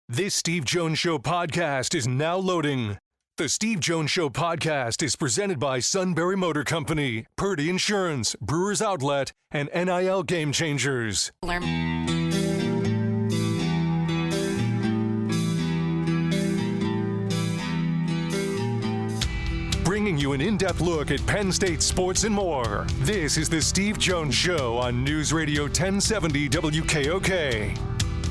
This Steve Jones Show podcast is now loading. The Steve Jones Show podcast is presented by Sunbury Motor Company, Purdy Insurance, Brewers Outlet, and NIL Game Changers. Bringing you an in-depth look at Penn State sports and more. This is the Steve Jones Show on News Radio 1070 WKOK.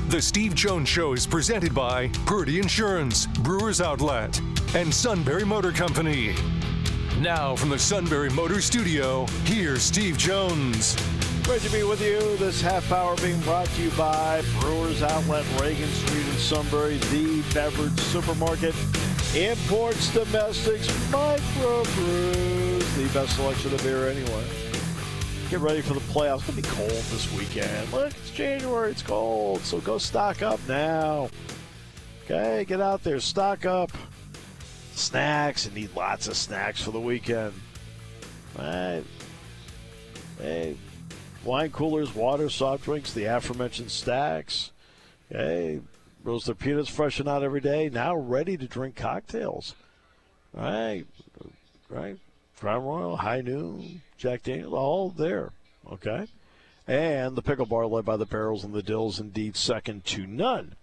The Steve Jones Show is presented by Purdy Insurance, Brewers Outlet, and Sunbury Motor Company. Now from the Sunbury Motor Studio, here's Steve Jones. Great to be with you. This half hour being brought to you by Brewers Outlet, Reagan Street in Sunbury, the beverage supermarket. Imports, domestics, microbrews, the best selection of beer anyway. Get ready for the playoffs. It's going to be cold this weekend. Look, it's January. It's cold. So go stock up now. Okay, get out there. Stock up. Snacks. You need lots of snacks for the weekend. All right. Hey, wine coolers, water, soft drinks, the aforementioned stacks. Okay, roasted peanuts freshen out every day. Now ready to drink cocktails. All right. Crown Royal, High Noon, Jack Daniels, all there, okay? And the pickle bar led by the Barrels and the Dills, indeed second to none.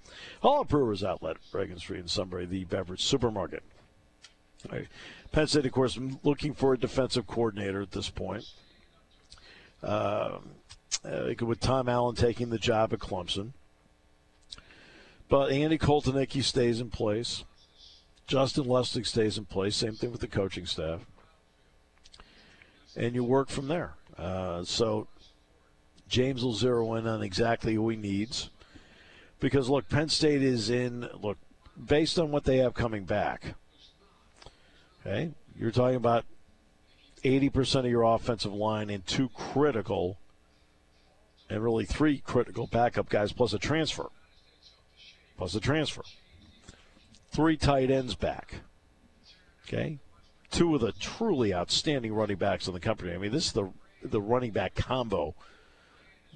All at Brewers Outlet, Reagan Street in Sunbury, the beverage supermarket. All right. Penn State, of course, looking for a defensive coordinator at this point. With Tom Allen taking the job at Clemson. But Andy Koltenicky stays in place. Justin Lustig stays in place. Same thing with the coaching staff. And you work from there. So James will zero in on exactly who he needs. Because, look, Penn State is based on what they have coming back, okay, you're talking about 80% of your offensive line and two critical, and really three critical backup guys plus a transfer. Three tight ends back, okay? Two of the truly outstanding running backs in the country. I mean, this is the running back combo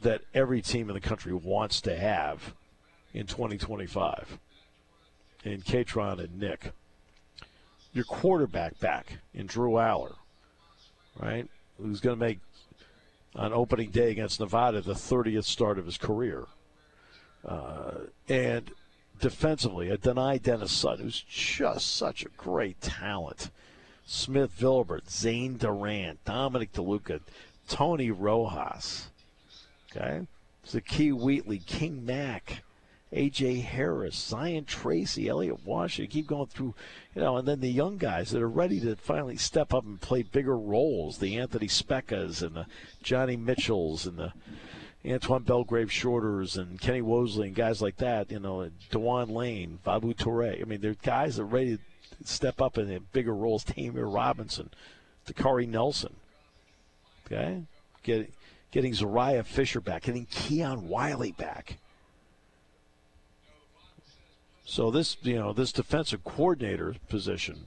that every team in the country wants to have in 2025. In Katron and Nick. Your quarterback back in Drew Aller, right? Who's going to make, on opening day against Nevada, the 30th start of his career. And defensively, Adonai Dennis Sutton, who's just such a great talent. Smith Vilbert, Zane Durant, Dominic DeLuca, Tony Rojas, okay? Zakee Wheatley, King Mack, A.J. Harris, Zion Tracy, Elliott Washington. Keep going through, and then the young guys that are ready to finally step up and play bigger roles, the Anthony Speckas and the Johnny Mitchells and the Antoine Belgrave Shorters and Kenny Wosley and guys like that, DeJuan Lane, Babu Toure. I mean, they're guys that are ready to step up in bigger roles. Tamir Robinson, Dakari Nelson. Okay? Getting Zariah Fisher back, getting Keon Wiley back. So this defensive coordinator position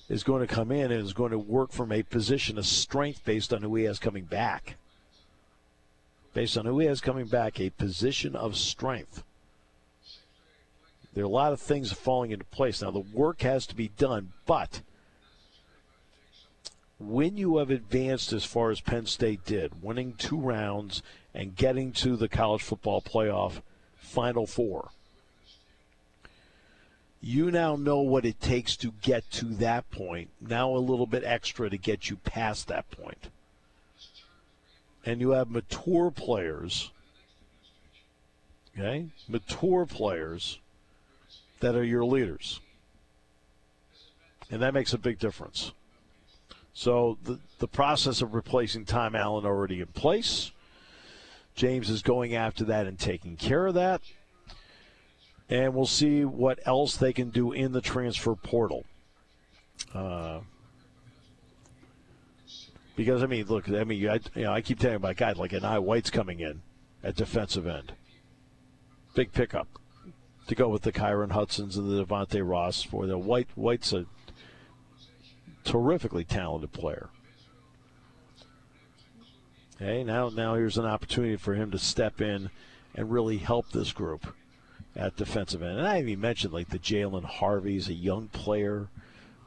is going to come in and is going to work from a position of strength based on who he has coming back. A position of strength. There are a lot of things falling into place. Now, the work has to be done, but when you have advanced as far as Penn State did, winning 2 rounds and getting to the college football playoff Final Four, you now know what it takes to get to that point. Now a little bit extra to get you past that point. And you have mature players, okay? That are your leaders. And that makes a big difference. So the process of replacing Tom Allen already in place. James is going after that and taking care of that. And we'll see what else they can do in the transfer portal. Because, I keep telling you about guys like Anai White's coming in at defensive end. Big pickup to go with the Kyron Hudsons and the Devontae Ross. For the White's a terrifically talented player. Okay, now here's an opportunity for him to step in and really help this group. at defensive end. And I even mentioned like the Jalen Harvey's a young player,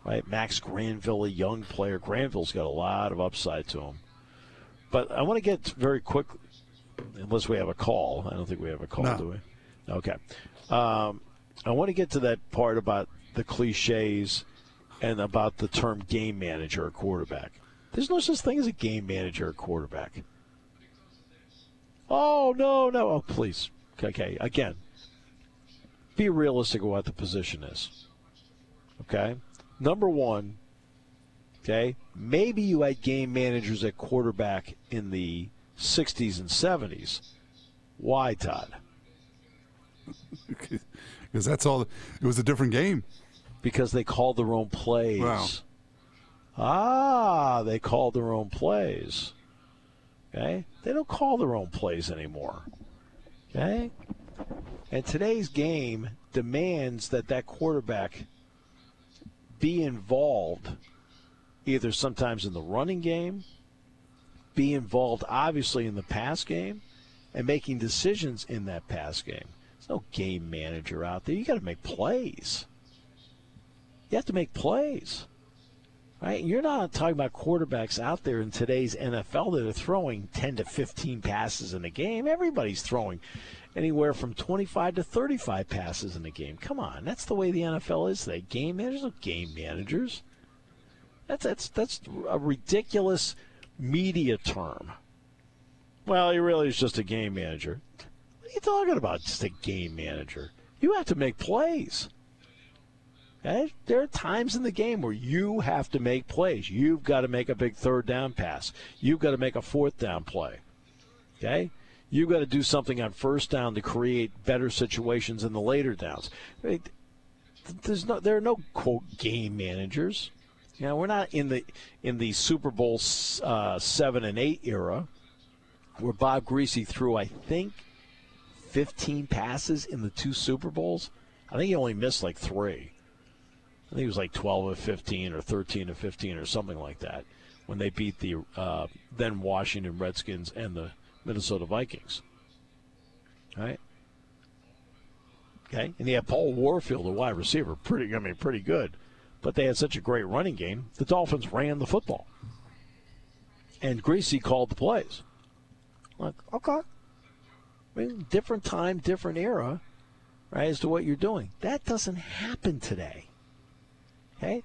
right? Max Granville, a young player. Granville's got a lot of upside to him. But I want to get very quick, unless we have a call. I don't think we have a call, No. do we? Okay. I want to get to that part about the cliches and about the term game manager or quarterback. There's no such thing as a game manager or quarterback. Oh, no. Oh, please. Okay, again, be realistic about what the position is. Okay? Number one, okay, maybe you had game managers at quarterback in the 60s and 70s. Why, Todd? Because that's all. It was a different game. Because they called their own plays. Wow. They called their own plays. Okay? They don't call their own plays anymore. Okay? And today's game demands that quarterback be involved either sometimes in the running game, be involved obviously in the pass game, and making decisions in that pass game. There's no game manager out there. You got to make plays. You have to make plays. Right? You're not talking about quarterbacks out there in today's NFL that are throwing 10 to 15 passes in a game. Everybody's throwing anywhere from 25 to 35 passes in a game. Come on, that's the way the NFL is today. Game managers are game managers. That's a ridiculous media term. Well, he really is just a game manager. What are you talking about, just a game manager? You have to make plays. Okay? There are times in the game where you have to make plays. You've got to make a big third down pass. You've got to make a fourth down play. Okay? You've got to do something on first down to create better situations in the later downs. There are no quote game managers. You know, we're not in the Super Bowl 7 and 8 era where Bob Greasy threw, I think, 15 passes in the 2 Super Bowls. I think he only missed like 3. I think it was like 12 of 15 or 13 of 15 or something like that when they beat the then Washington Redskins and the Minnesota Vikings. All right? Okay? And he had Paul Warfield, a wide receiver, pretty good. But they had such a great running game, the Dolphins ran the football. And Greasy called the plays. Like, okay. I mean, different time, different era, right, as to what you're doing. That doesn't happen today. Okay?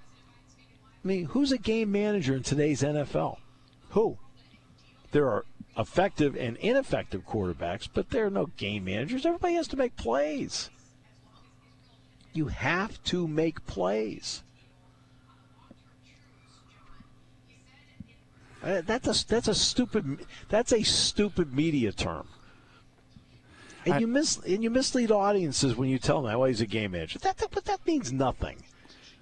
I mean, who's a game manager in today's NFL? Who? There are effective and ineffective quarterbacks, but there are no game managers. Everybody has to make plays. You have to make plays. That's a stupid media term. And you mislead audiences when you tell them, "Oh, he's a game manager." But that means nothing.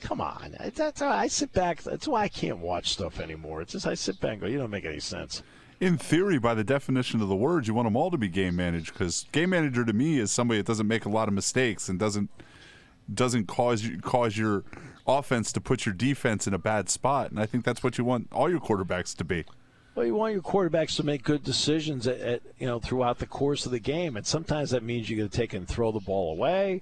Come on, that's how I sit back. That's why I can't watch stuff anymore. It's just I sit back and go, "You don't make any sense." In theory, by the definition of the words, you want them all to be game managed, because game manager to me is somebody that doesn't make a lot of mistakes and doesn't cause your offense to put your defense in a bad spot. And I think that's what you want all your quarterbacks to be. Well, you want your quarterbacks to make good decisions throughout the course of the game, and sometimes that means you got to take and throw the ball away,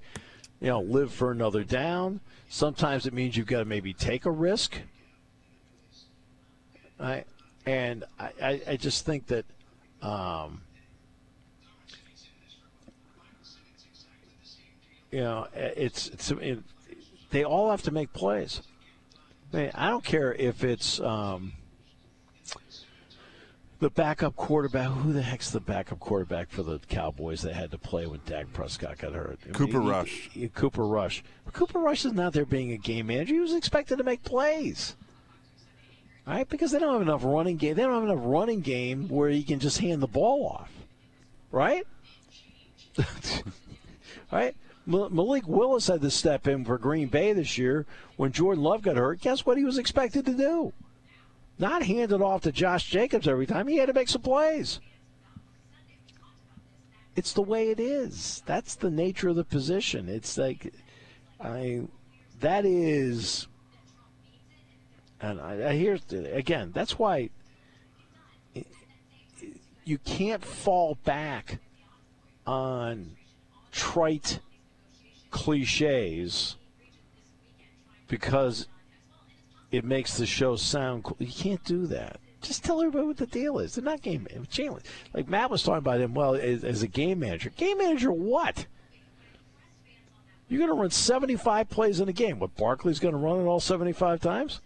live for another down. Sometimes it means you've got to maybe take a risk. I just think that they all have to make plays. I mean, I don't care if it's the backup quarterback. Who the heck's the backup quarterback for the Cowboys that had to play when Dak Prescott got hurt? Cooper Rush. Cooper Rush. Cooper Rush is not there being a game manager. He was expected to make plays. All right, because they don't have enough running game. They don't have enough running game where he can just hand the ball off. Right? All right? Malik Willis had to step in for Green Bay this year when Jordan Love got hurt. Guess what he was expected to do? Not hand it off to Josh Jacobs every time. He had to make some plays. It's the way it is. That's the nature of the position. It's like, that is, and I hear, again, that's why you can't fall back on trite cliches because it makes the show sound cool. You can't do that. Just tell everybody what the deal is. They're not game managers. Like Matt was talking about him, well, as a game manager. Game manager what? You're going to run 75 plays in a game. What, Barkley's going to run it all 75 times?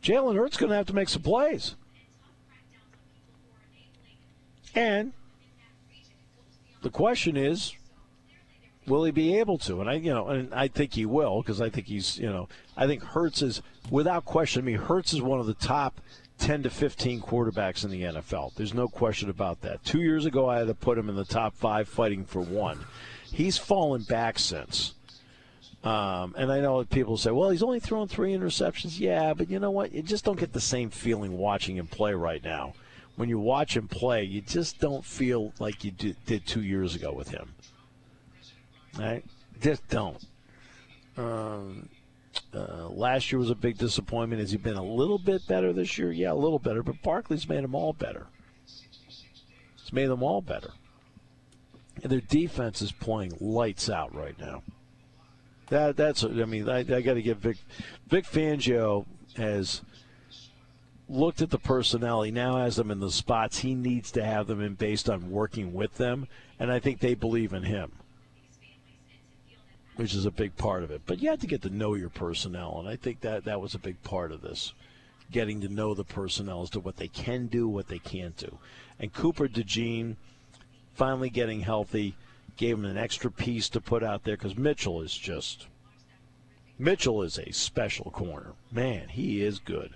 Jalen Hurts going to have to make some plays. And the question is, will he be able to? And I think he will, because I think I think Hurts is, without question, Hurts is one of the top 10 to 15 quarterbacks in the NFL. There's no question about that. 2 years ago, I had to put him in the top 5 fighting for one. He's fallen back since. And I know people say, well, he's only thrown 3 interceptions. Yeah, but you know what? You just don't get the same feeling watching him play right now. When you watch him play, you just don't feel like you did 2 years ago with him. Right? Just don't. Last year was a big disappointment. Has he been a little bit better this year? Yeah, a little better. But Barkley's made them all better. He's made them all better. And their defense is playing lights out right now. I got to give Vic Fangio has looked at the personnel. He now has them in the spots he needs to have them in based on working with them. And I think they believe in him, which is a big part of it. But you have to get to know your personnel, and I think that was a big part of this, getting to know the personnel as to what they can do, what they can't do. And Cooper DeJean finally getting healthy gave him an extra piece to put out there, because Mitchell is a special corner. Man, he is good.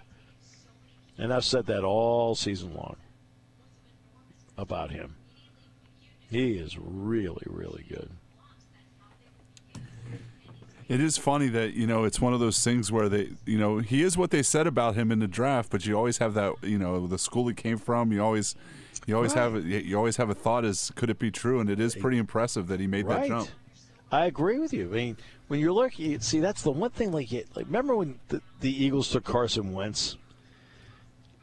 And I've said that all season long about him. He is really, really good. It is funny that, it's one of those things where he is what they said about him in the draft, but you always have that, the school he came from, you always right. have a thought as, could it be true? And it is pretty impressive that he made that jump. I agree with you. I mean, when you're looking, see, that's the one thing, like remember when the Eagles took Carson Wentz?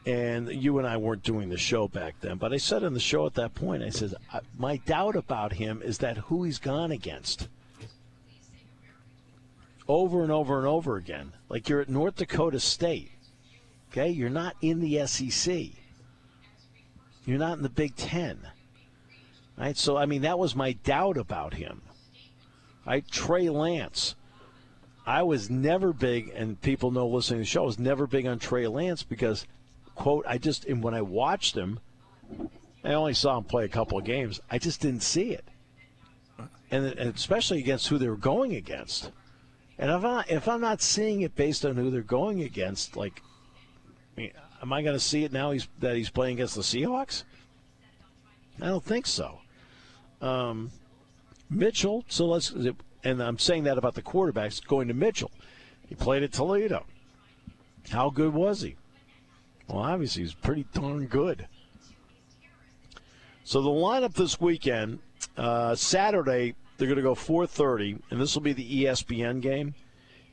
And you and I weren't doing the show back then, but I said in the show at that point, I said, my doubt about him is that who he's gone against. Over and over and over again. Like you're at North Dakota State. Okay? You're not in the SEC. You're not in the Big Ten. Right? So, that was my doubt about him. Right? Trey Lance. I was never big, and people know listening to the show, I was never big on Trey Lance because, quote, and when I watched him, I only saw him play a couple of games. I just didn't see it. And especially against who they were going against. And if I'm not seeing it based on who they're going against, am I going to see it now that he's playing against the Seahawks? I don't think so. Mitchell, and I'm saying that about the quarterbacks, going to Mitchell. He played at Toledo. How good was he? Well, obviously he's pretty darn good. So the lineup this weekend, Saturday, they're going to go 4:30, and this will be the ESPN game.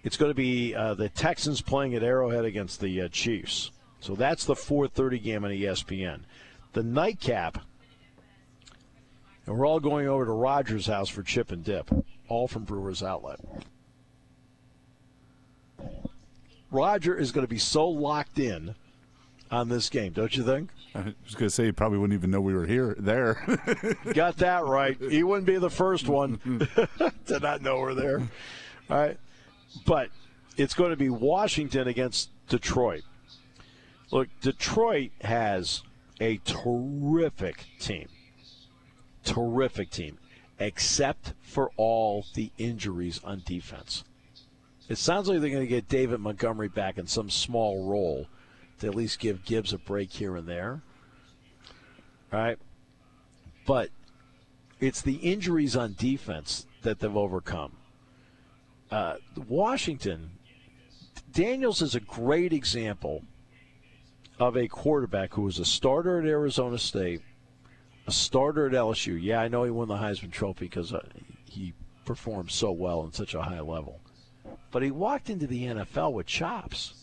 It's going to be the Texans playing at Arrowhead against the Chiefs. So that's the 4:30 game on ESPN. The nightcap, and we're all going over to Rogers' house for chip and dip, all from Brewers Outlet. Roger is going to be so locked in on this game, don't you think? I was going to say, you probably wouldn't even know we were there. Got that right. He wouldn't be the first one to not know we're there. All right. But it's going to be Washington against Detroit. Look, Detroit has a terrific team. Terrific team, except for all the injuries on defense. It sounds like they're going to get David Montgomery back in some small role to at least give Gibbs a break here and there. All right? But it's the injuries on defense that they've overcome. Washington, Daniels is a great example of a quarterback who was a starter at Arizona State, a starter at LSU. Yeah, I know he won the Heisman Trophy because he performed so well on such a high level. But he walked into the NFL with chops.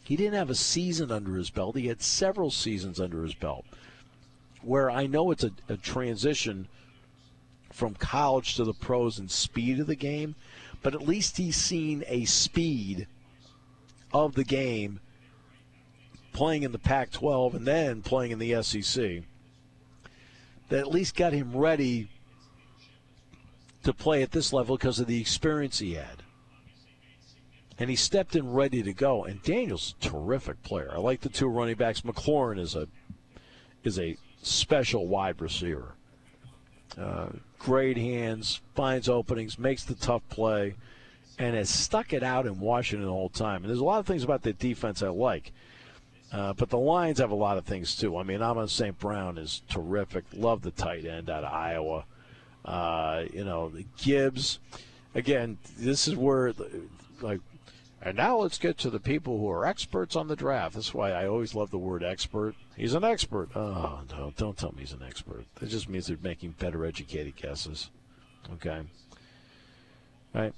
He didn't have a season under his belt. He had several seasons under his belt, where I know it's a transition from college to the pros and speed of the game, but at least he's seen a speed of the game playing in the Pac-12 and then playing in the SEC that at least got him ready to play at this level because of the experience he had. And he stepped in ready to go. And Daniel's a terrific player. I like the two running backs. McLaurin is a special wide receiver. Great hands, finds openings, makes the tough play, and has stuck it out in Washington the whole time. And there's a lot of things about the defense I like. But the Lions have a lot of things, too. I mean, Amon St. Brown is terrific. Love the tight end out of Iowa. The Gibbs. Again, this is where, and now let's get to the people who are experts on the draft. That's why I always love the word expert. He's an expert. Oh, no, don't tell me he's an expert. That just means they're making better educated guesses. Okay? All right.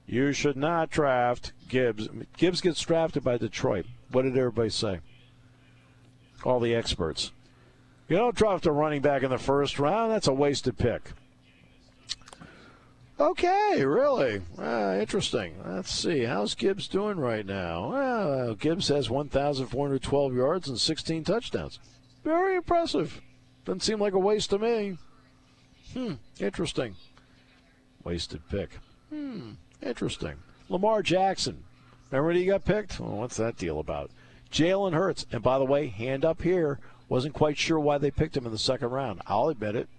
You should not draft Gibbs. Gibbs gets drafted by Detroit. What did everybody say? All the experts. You don't draft a running back in the first round. That's a wasted pick. Okay, really? Interesting. Let's see. How's Gibbs doing right now? Well, Gibbs has 1,412 yards and 16 touchdowns. Very impressive. Doesn't seem like a waste to me. Interesting. Wasted pick. Interesting. Lamar Jackson. Remember when he got picked? Well, what's that deal about? Jalen Hurts. And by the way, hand up here, wasn't quite sure why they picked him in the second round. I'll admit it.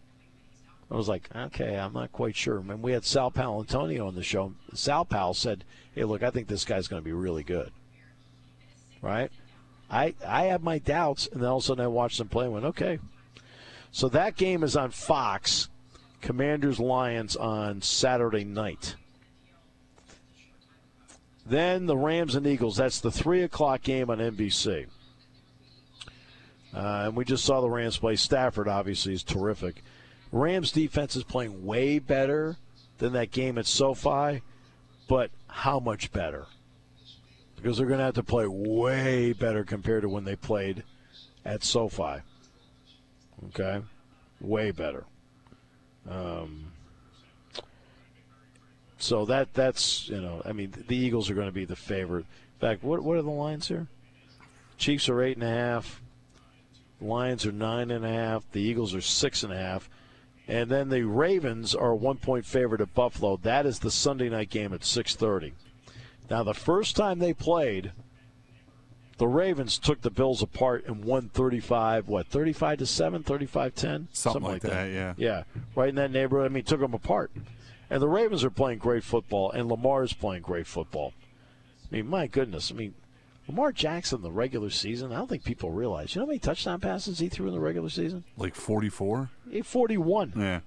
I was like, okay, I'm not quite sure. And we had Sal Paolantonio on the show. Sal Pal said, hey, look, I think this guy's going to be really good. Right? I have my doubts, and then all of a sudden I watched them play and went, okay. So that game is on Fox, Commanders-Lions on Saturday night. Then the Rams and Eagles. That's the 3 o'clock game on NBC. And we just saw the Rams play. Stafford, obviously, is terrific. Rams defense is playing way better than that game at SoFi, but how much better? Because they're going to have to play way better compared to when they played at SoFi. Okay? Way better. So that's, I mean, the Eagles are going to be the favorite. In fact, what are the lines here? Chiefs are 8.5. Lions are 9.5. The Eagles are 6.5. And then the Ravens are a 1-point favorite at Buffalo. That is the Sunday night game at 6:30. Now, the first time they played, the Ravens took the Bills apart and won 35-7, 35-10? Something like that, yeah. Yeah, right in that neighborhood. I mean, took them apart. And the Ravens are playing great football, and Lamar's playing great football. I mean, my goodness. I mean, Lamar Jackson in the regular season, I don't think people realize. You know how many touchdown passes he threw in the regular season? Like 44? 41. Yeah.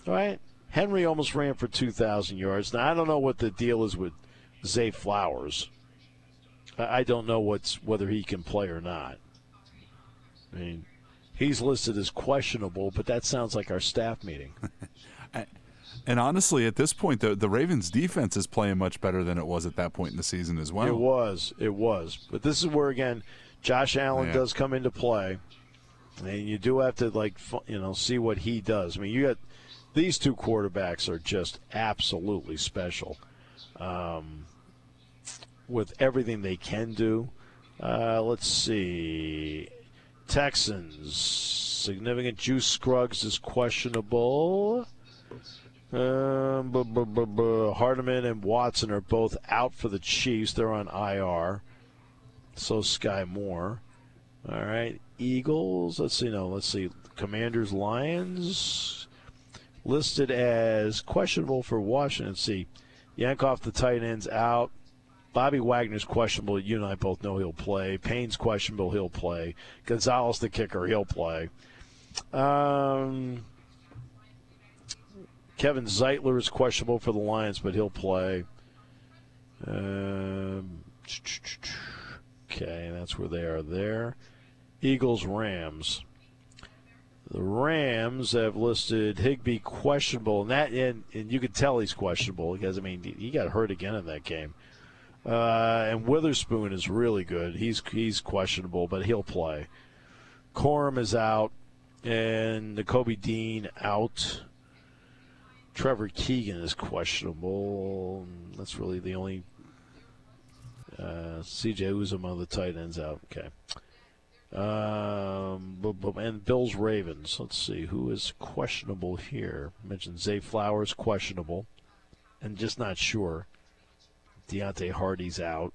Right? Henry almost ran for 2,000 yards. Now, I don't know what the deal is with Zay Flowers. I don't know whether he can play or not. I mean, he's listed as questionable, but that sounds like our staff meeting. And honestly, at this point, the Ravens' defense is playing much better than it was at that point in the season as well. It was. But this is where, again, Josh Allen does come into play. And you do have to, see what he does. I mean, you got these two quarterbacks are just absolutely special with everything they can do. Let's see. Texans, significant. Juice Scruggs is questionable. Hardeman and Watson are both out for the Chiefs. They're on IR. So Sky Moore. All right. Eagles. Let's see. Commanders, Lions. Listed as questionable for Washington. Let's see. Yankoff, the tight end's out. Bobby Wagner's questionable. You and I both know he'll play. Payne's questionable. He'll play. Gonzalez, the kicker, he'll play. Kevin Zeitler is questionable for the Lions, but he'll play. Okay, that's where they are there. Eagles, Rams. The Rams have listed Higbee questionable, and you can tell he's questionable because, I mean, he got hurt again in that game. And Witherspoon is really good. He's questionable, but he'll play. Corum is out, and Nakobe Dean out. Trevor Keegan is questionable. That's really the only. C.J. Uzomah, the tight ends out. Okay. And Bills Ravens. Let's see who is questionable here. I mentioned Zay Flowers questionable, and just not sure. Deontay Hardy's out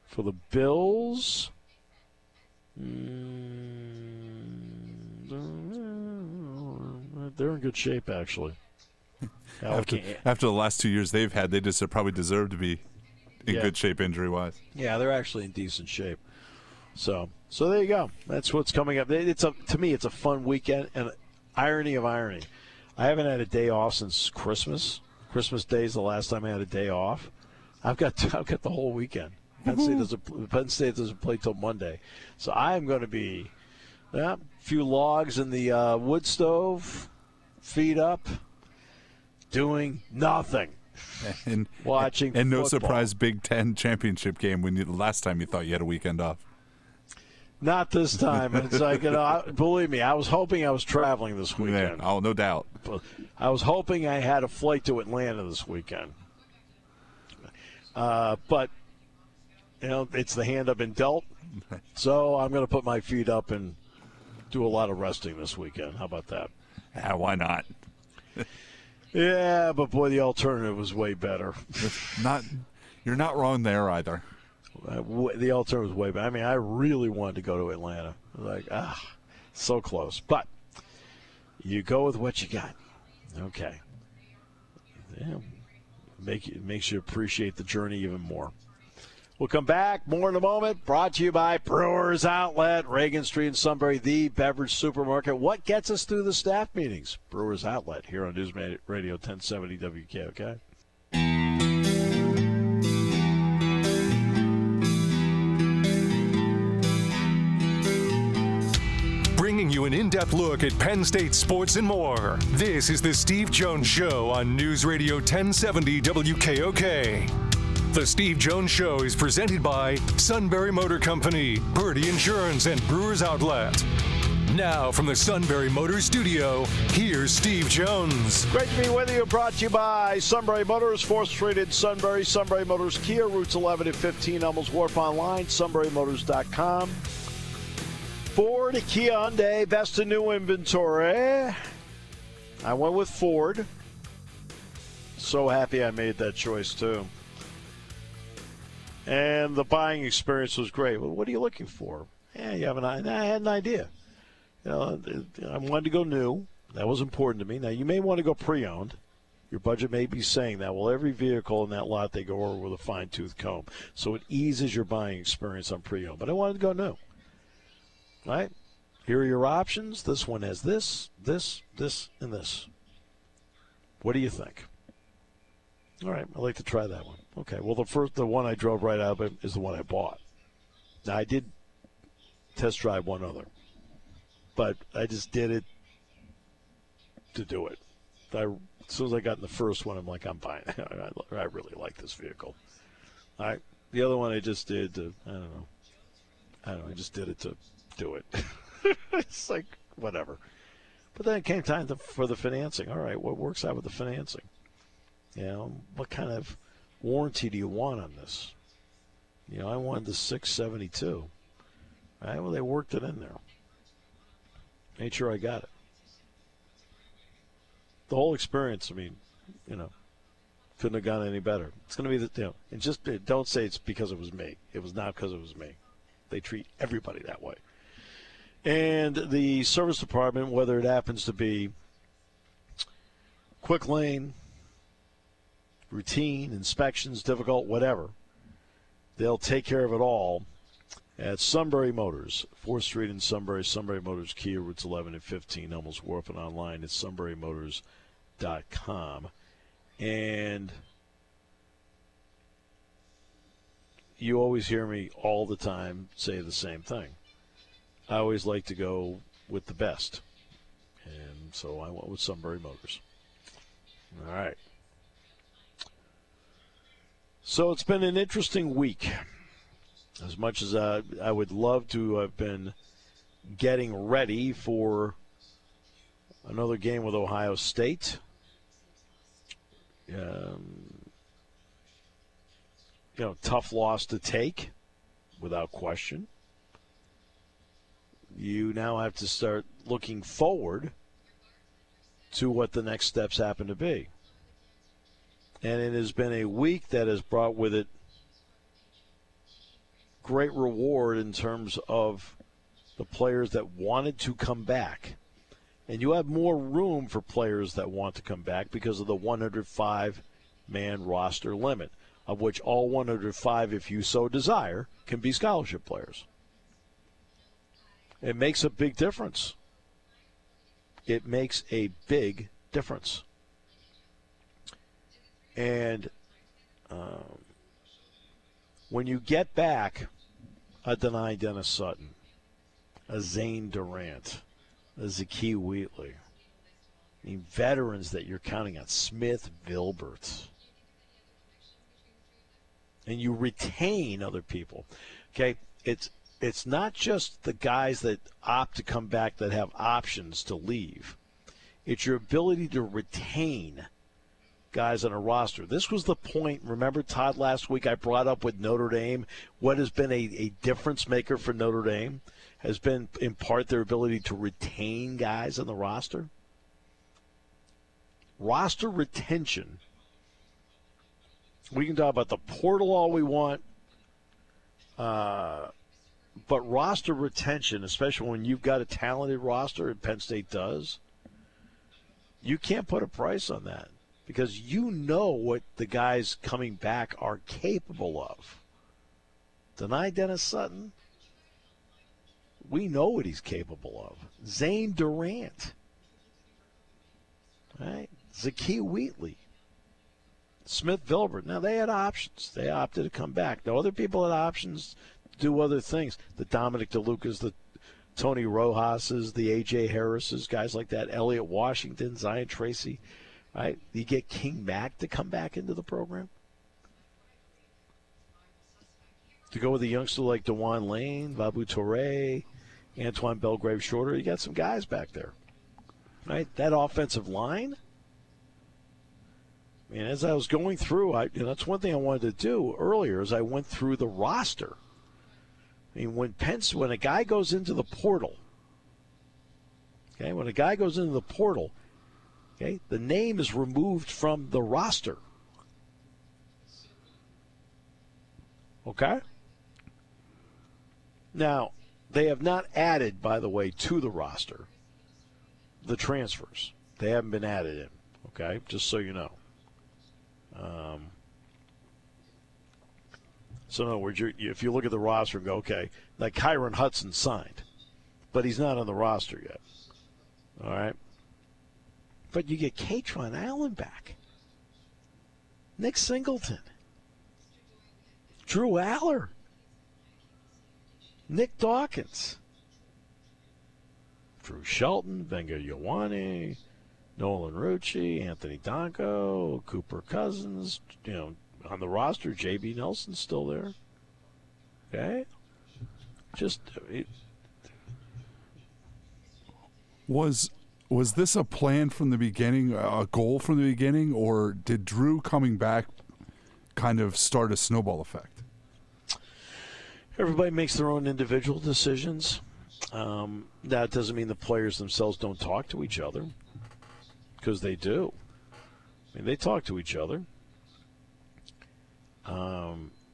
for the Bills. They're in good shape, actually. After the last 2 years they've had, they just probably deserve to be in good shape injury-wise. Yeah, they're actually in decent shape. So there you go. That's what's coming up. To me, it's a fun weekend, and irony of irony. I haven't had a day off since Christmas. Christmas Day is the last time I had a day off. I've got the whole weekend. Penn State doesn't play till Monday, so I'm going to be a few logs in the wood stove, feet up, doing nothing. And watching and no football. Surprise Big Ten championship game when the last time you thought you had a weekend off. Not this time. It's like, believe me, I was hoping I was traveling this weekend. Yeah, no doubt. I was hoping I had a flight to Atlanta this weekend. But it's the hand I've been dealt. So I'm going to put my feet up and do a lot of resting this weekend. How about that? Yeah, why not? Yeah, but boy, the alternative was way better. You're not wrong there either. The alternative was way better. I mean, I really wanted to go to Atlanta. So close. But you go with what you got. Okay. Yeah. Makes you appreciate the journey even more. We'll come back. More in a moment. Brought to you by Brewers Outlet, Reagan Street in Sunbury, the beverage supermarket. What gets us through the staff meetings? Brewers Outlet here on News Radio 1070 WKOK. Bringing you an in-depth look at Penn State sports and more. This is the Steve Jones Show on News Radio 1070 WKOK. The Steve Jones Show is presented by Sunbury Motor Company, Purdy Insurance, and Brewers Outlet. Now from the Sunbury Motors Studio, here's Steve Jones. Great to be with you. Brought to you by Sunbury Motors, 4th Street in Sunbury. Sunbury Motors Kia, routes 11 and 15, Elmels Wharf online, sunburymotors.com. Ford, Kia, Hyundai, best in new inventory. I went with Ford. So happy I made that choice, too. And the buying experience was great. Well, what are you looking for? Yeah, I had an idea. I wanted to go new. That was important to me. Now, you may want to go pre-owned. Your budget may be saying that. Well, every vehicle in that lot, they go over with a fine-tooth comb. So it eases your buying experience on pre-owned. But I wanted to go new. Right? Here are your options. This one has this, and this. What do you think? All right, I'd like to try that one. Okay, well, the one I drove right out of it is the one I bought. Now, I did test drive one other, but I just did it to do it. As soon as I got in the first one, I'm like, I'm buying it. I really like this vehicle. All right, the other one I just did to, I don't know, I just did it to do it. It's like, whatever. But then it came time for the financing. All right, what works out with the financing? What kind of warranty do you want on this? I wanted the 672. All right, well, they worked it in there. Made sure I got it. The whole experience, couldn't have gone any better. It's going to be and just don't say it's because it was me. It was not because it was me. They treat everybody that way. And the service department, whether it happens to be quick lane, routine, inspections, difficult, whatever, they'll take care of it all at Sunbury Motors, 4th Street in Sunbury, Sunbury Motors Kia, routes 11 and 15, Elmels Wharf, and online at sunburymotors.com. And you always hear me all the time say the same thing. I always like to go with the best. And so I went with Sunbury Motors. All right. So it's been an interesting week. As much as I would love to have been getting ready for another game with Ohio State, tough loss to take, without question. You now have to start looking forward to what the next steps happen to be. And it has been a week that has brought with it great reward in terms of the players that wanted to come back. And you have more room for players that want to come back because of the 105-man roster limit, of which all 105, if you so desire, can be scholarship players. It makes a big difference. It makes a big difference. And when you get back a Denai Dennis Sutton, a Zane Durant, a Zakee Wheatley, I mean, veterans that you're counting on, Smith Vilbert, and you retain other people, okay? It's not just the guys that opt to come back that have options to leave. It's your ability to retain guys on a roster. This was the point, remember, Todd, last week I brought up with Notre Dame, what has been a difference maker for Notre Dame has been in part their ability to retain guys on the roster. Roster retention. We can talk about the portal all we want, but roster retention, especially when you've got a talented roster, and Penn State does, you can't put a price on that because you know what the guys coming back are capable of. Denai Dennis Sutton, we know what he's capable of. Zane Durant, right? Zakee Wheatley, Smith Vilbert. Now, they had options. They opted to come back. Now, other people had options to do other things. The Dominic DeLucas, the Tony Rojas's, the A.J. Harris's, guys like that, Elliott Washington, Zion Tracy, right? You get King Mack to come back into the program. To go with a youngster like DeJuan Lane, Babu Toure, Antoine Belgrave Shorter, you got some guys back there, right? That offensive line. I mean, as I was going through, that's one thing I wanted to do earlier as I went through the roster. I mean, when a guy goes into the portal, okay, okay, the name is removed from the roster. Okay? Now, they have not added, by the way, to the roster the transfers. They haven't been added in, okay, just so you know. So in other words, if you look at the roster and go, okay, like Kyron Hudson signed, but he's not on the roster yet. All right? But you get Katron Allen back. Nick Singleton. Drew Aller. Nick Dawkins. Drew Shelton, Venga Ioane, Nolan Rucci, Anthony Donko, Cooper Cousins, on the roster, J.B. Nelson's still there. Okay? Was this a plan from the beginning, a goal from the beginning, or did Drew coming back kind of start a snowball effect? Everybody makes their own individual decisions. That doesn't mean the players themselves don't talk to each other, because they do. I mean, they talk to each other.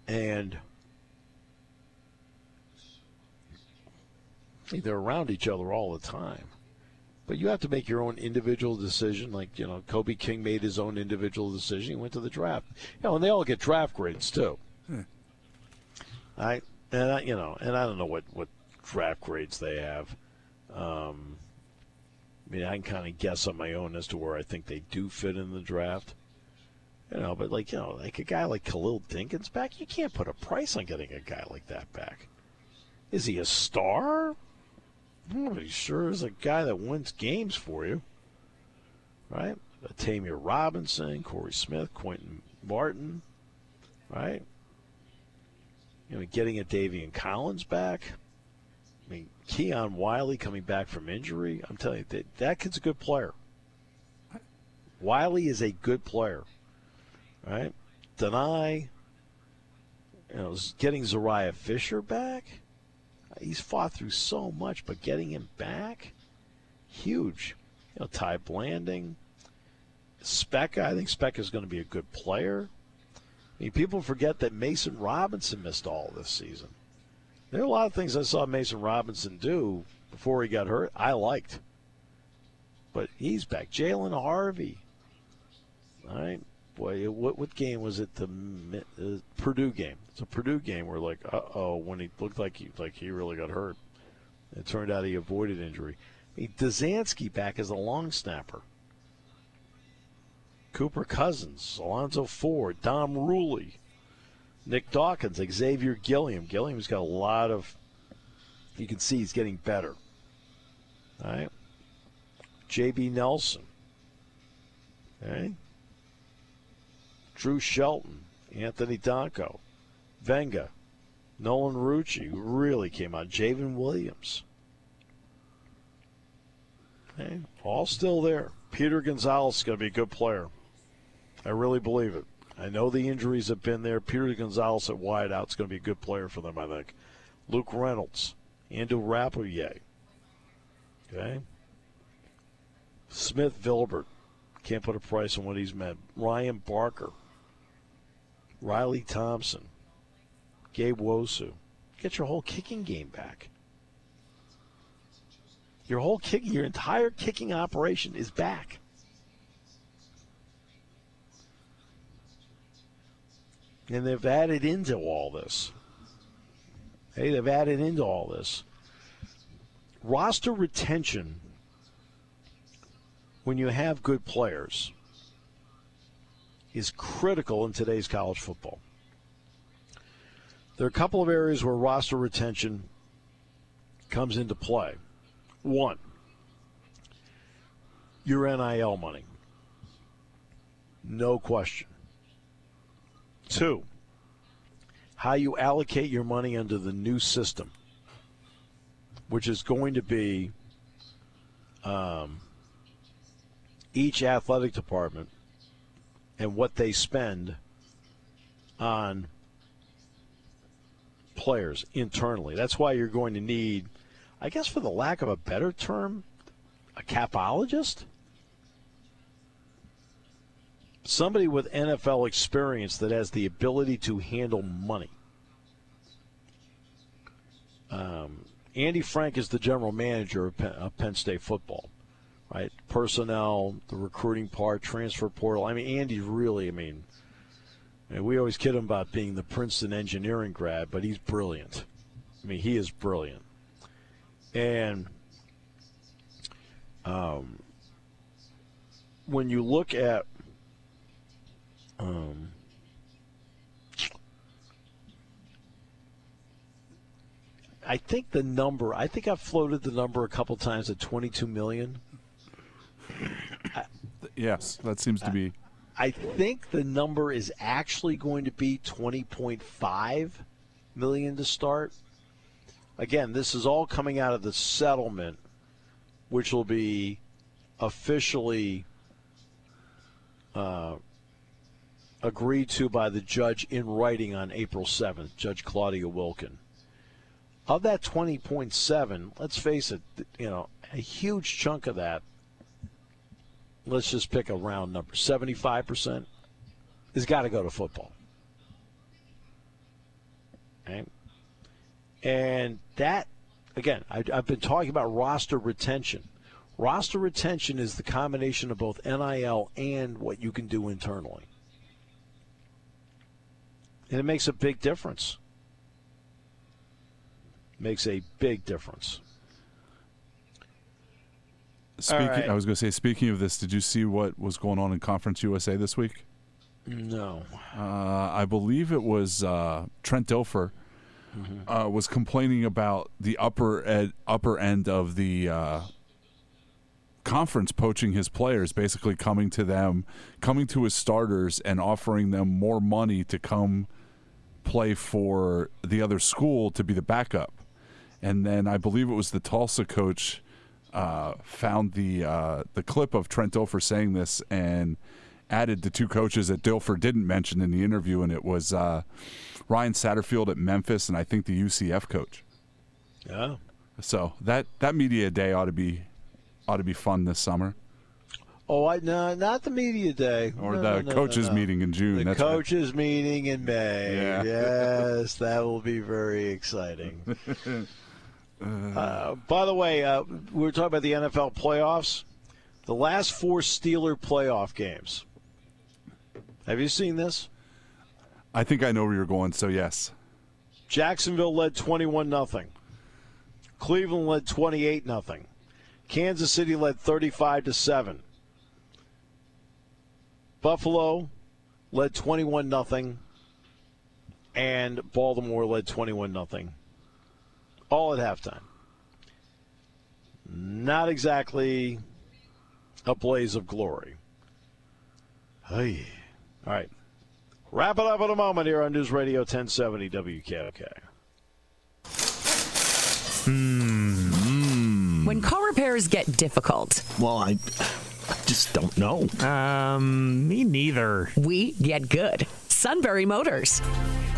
And they're around each other all the time. But you have to make your own individual decision. Like, Kobe King made his own individual decision. He went to the draft. And they all get draft grades, too. I don't know what draft grades they have. I mean, I can kind of guess on my own as to where I think they do fit in the draft. But like a guy like Khalil Dinkins back, you can't put a price on getting a guy like that back. Is he a star? But he sure is a guy that wins games for you, right? Tamir Robinson, Corey Smith, Quentin Martin, right? Getting a Davian Collins back. I mean, Keon Wiley coming back from injury. I'm telling you, that kid's a good player. Wiley is a good player. right? Deny, getting Zariah Fisher back. He's fought through so much, but getting him back, huge. Ty Blanding, Specka. I think Specka is going to be a good player. I mean, people forget that Mason Robinson missed all this season. There are a lot of things I saw Mason Robinson do before he got hurt I liked. But he's back. Jalen Harvey. All right. Boy, what game was it? The Purdue game. It's a Purdue game where, like, when he looked like he really got hurt. It turned out he avoided injury. I mean, Dzansky back as a long snapper. Cooper Cousins, Alonzo Ford, Dom Ruley, Nick Dawkins, Xavier Gilliam. Gilliam's got a lot of, you can see he's getting better. All right. J.B. Nelson. Okay. Drew Shelton, Anthony Donko, Venga, Nolan Rucci, who really came out, Javen Williams. Okay. All still there. Peter Gonzalez is going to be a good player. I really believe it. I know the injuries have been there. Peter Gonzalez at wideout is going to be a good player for them, I think. Luke Reynolds, Andrew Rapouye. Okay. Smith Vilbert. Can't put a price on what he's meant. Ryan Barker. Riley Thompson. Gabe Wosu. Get your whole kicking game back. Your entire kicking operation is back. And they've added into all this. Roster retention, when you have good players, is critical in today's college football. There are a couple of areas where roster retention comes into play. One, your NIL money. No question. Two, how you allocate your money under the new system, which is going to be each athletic department and what they spend on players internally. That's why you're going to need, I guess for the lack of a better term, a capologist? Somebody with NFL experience that has the ability to handle money. Andy Frank is the general manager of Penn State football, right? Personnel, the recruiting part, transfer portal. I mean, Andy's really, we always kid him about being the Princeton engineering grad, but he's brilliant. I mean, he is brilliant. And when you look at I think I've floated the number a couple times at $22 million. Yes, that seems to be. I think the number is actually going to be $20.5 million to start. Again, this is all coming out of the settlement, which will be officially agreed to by the judge in writing on April 7th, Judge Claudia Wilkin. Of that 20.7, let's face it, a huge chunk of that, let's just pick a round number, 75%, has got to go to football. Okay? And that, again, I've been talking about roster retention. Roster retention is the combination of both NIL and what you can do internally. And it makes a big difference. Makes a big difference. Right. I was going to say, speaking of this, did you see what was going on in Conference USA this week? No. I believe it was Trent Dilfer was complaining about the upper end of the conference poaching his players, basically coming to his starters and offering them more money to come play for the other school to be the backup. And then I believe it was the Tulsa coach found the clip of Trent Dilfer saying this and added the two coaches that Dilfer didn't mention in the interview, and it was Ryan Satterfield at Memphis and I think the UCF coach. Yeah. So that media day ought to be fun this summer. Oh, no, not the media day. Or the coaches meeting in June. The coaches meeting in May. Yeah. Yes, that will be very exciting. By the way, we were talking about the NFL playoffs. The last 4 Steeler playoff games. Have you seen this? I think I know where you're going, so yes. Jacksonville led 21-0. Cleveland led 28-0. Kansas City led 35-7. Buffalo led 21-0. And Baltimore led 21-0. All at halftime. Not exactly a blaze of glory. Hey. All right. Wrap it up in a moment here on News Radio 1070 WKOK. When car repairs get difficult, Well, I just don't know. Me neither. we get good. Sunbury Motors.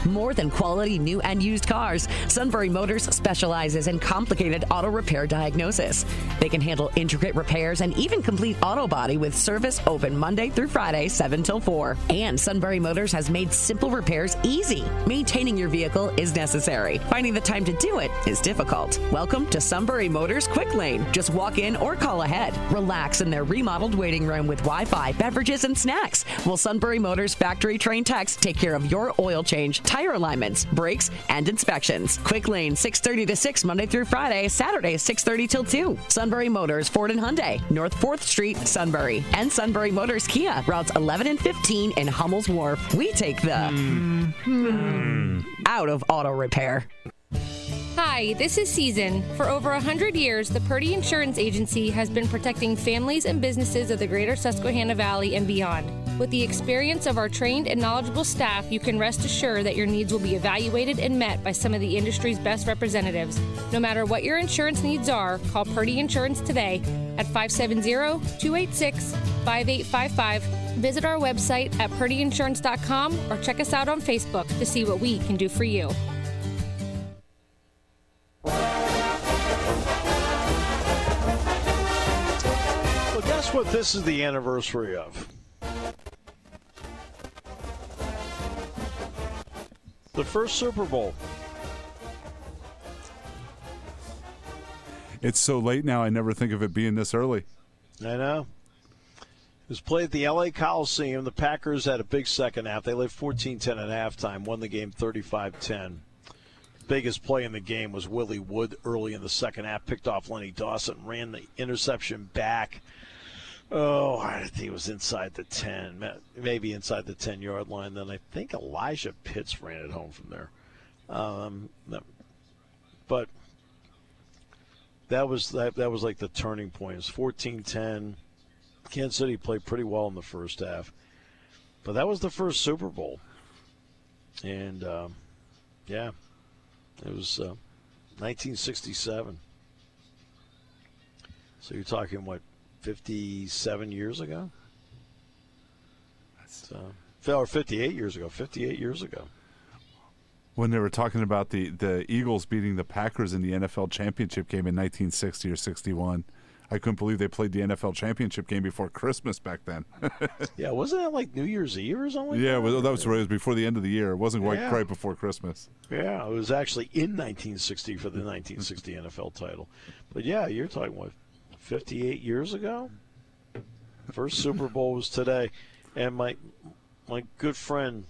More than quality new and used cars, Sunbury Motors specializes in complicated auto repair diagnosis. They can handle intricate repairs and even complete auto body with service open Monday through Friday, 7 till 4. And Sunbury Motors has made simple repairs easy. Maintaining your vehicle is necessary. Finding the time to do it is difficult. Welcome to Sunbury Motors Quick Lane. Just walk in or call ahead. Relax in their remodeled waiting room with Wi-Fi, beverages, and snacks. While Sunbury Motors factory-trained techs take care of your oil change, tire alignments, brakes, and inspections. Quick Lane, 6:30 to 6, Monday through Friday, Saturday, 6:30 till 2. Sunbury Motors, Ford and Hyundai, North 4th Street, Sunbury. And Sunbury Motors Kia, routes 11 and 15 in Hummel's Wharf. We take the out of auto repair. Hi, this is Season. For over 100 years, the Purdy Insurance Agency has been protecting families and businesses of the greater Susquehanna Valley and beyond. With the experience of our trained and knowledgeable staff, you can rest assured that your needs will be evaluated and met by some of the industry's best representatives. No matter what your insurance needs are, call Purdy Insurance today at 570-286-5855. Visit our website at purdyinsurance.com or check us out on Facebook to see what we can do for you. Well, guess what this is the anniversary of? The first Super Bowl. It's so late now, I never think of it being this early. I know. It was played at the L.A. Coliseum. The Packers had a big second half. They led 14-10 at halftime, won the game 35-10. Biggest play in the game was Willie Wood early in the second half. Picked off Lenny Dawson, ran the interception back. Oh, I think it was inside the 10, maybe inside the 10-yard line. Then I think Elijah Pitts ran it home from there. But that was like the turning point. It was 14-10. Kansas City played pretty well in the first half. But that was the first Super Bowl. And, yeah, it was 1967. So you're talking, what, 57 years ago? Or 58 years ago. 58 years ago. When they were talking about the Eagles beating the Packers in the NFL championship game in 1960 or 61, I couldn't believe they played the NFL championship game before Christmas back then. Yeah, wasn't that like New Year's Eve or something? Yeah, that was right. It was before the end of the year. It wasn't quite before Christmas. Yeah, it was actually in 1960 for the 1960 NFL title. But yeah, you're talking, what, 58 years ago? First Super Bowl was today. And my good friend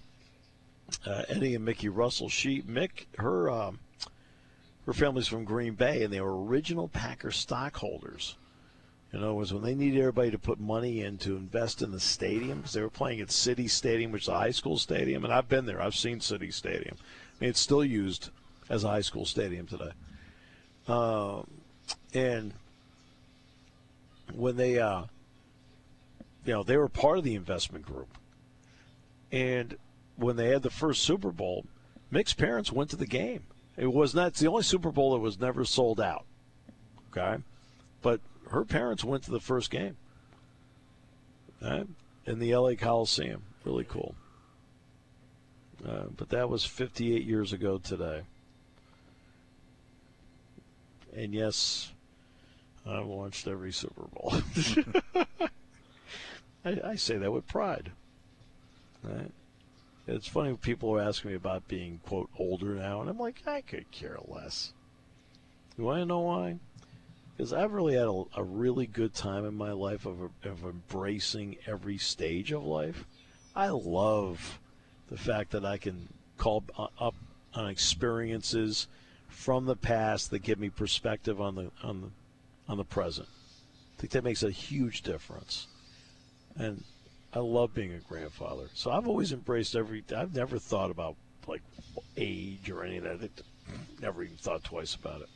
Eddie and Mickey Russell, her family's from Green Bay, and they were original Packer stockholders. In other words, when they needed everybody to put money in to invest in the stadium, because they were playing at City Stadium, which is a high school stadium, and I've been there. I've seen City Stadium. I mean, it's still used as a high school stadium today. And when they, they were part of the investment group. And when they had the first Super Bowl, Mick's parents went to the game. It's the only Super Bowl that was never sold out. Okay? But her parents went to the first game. in the LA Coliseum. Really cool. But that was 58 years ago today. And yes, I've watched every Super Bowl. I say that with pride. Right? It's funny when people are asking me about being, quote, older now, and I'm like, I could care less. You want to know why? Because I've really had a really good time in my life of embracing every stage of life. I love the fact that I can call up on experiences from the past that give me perspective on the present. I think that makes a huge difference. And I love being a grandfather. So I've always embraced I've never thought about, like, age or any of that. Never even thought twice about it.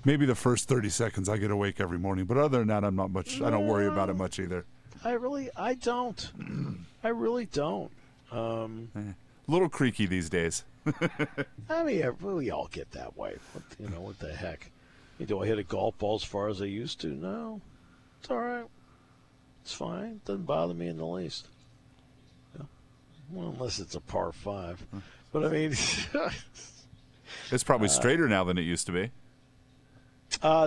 Maybe the first 30 seconds I get awake every morning, but other than that, I'm not much. I don't worry about it much either. I don't. I really don't. A little creaky these days. I mean, we all get that way. What the heck? Do I hit a golf ball as far as I used to? No. It's all right. It's fine. Doesn't bother me in the least. Well, unless it's a par 5. But, I mean... It's probably straighter now than it used to be.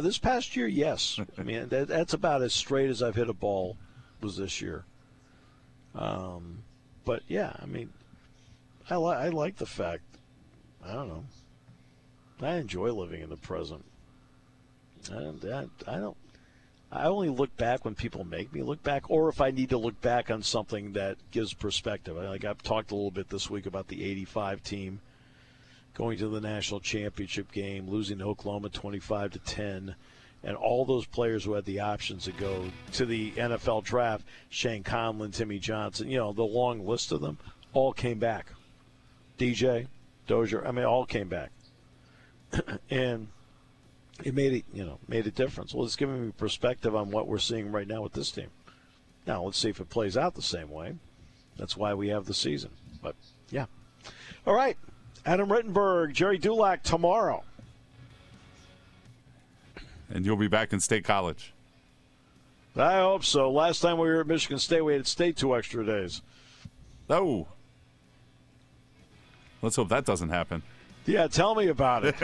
This past year, yes. I mean, that's about as straight as I've hit a ball was this year. But, yeah, I mean, I like the fact, I don't know, I enjoy living in the present. I only look back when people make me look back, or if I need to look back on something that gives perspective. Like I've talked a little bit this week about the '85 team going to the national championship game, losing to Oklahoma 25-10, and all those players who had the options to go to the NFL draft, Shane Conlon, Timmy Johnson, the long list of them, all came back. DJ, Dozier, I mean, all came back. And it made a difference. Well, it's giving me perspective on what we're seeing right now with this team. Now, let's see if it plays out the same way. That's why we have the season. But, yeah. All right. Adam Rittenberg, Jerry Dulac tomorrow. And you'll be back in State College. I hope so. Last time we were at Michigan State, we had to stay 2 extra days. Oh. Let's hope that doesn't happen. Yeah, tell me about it.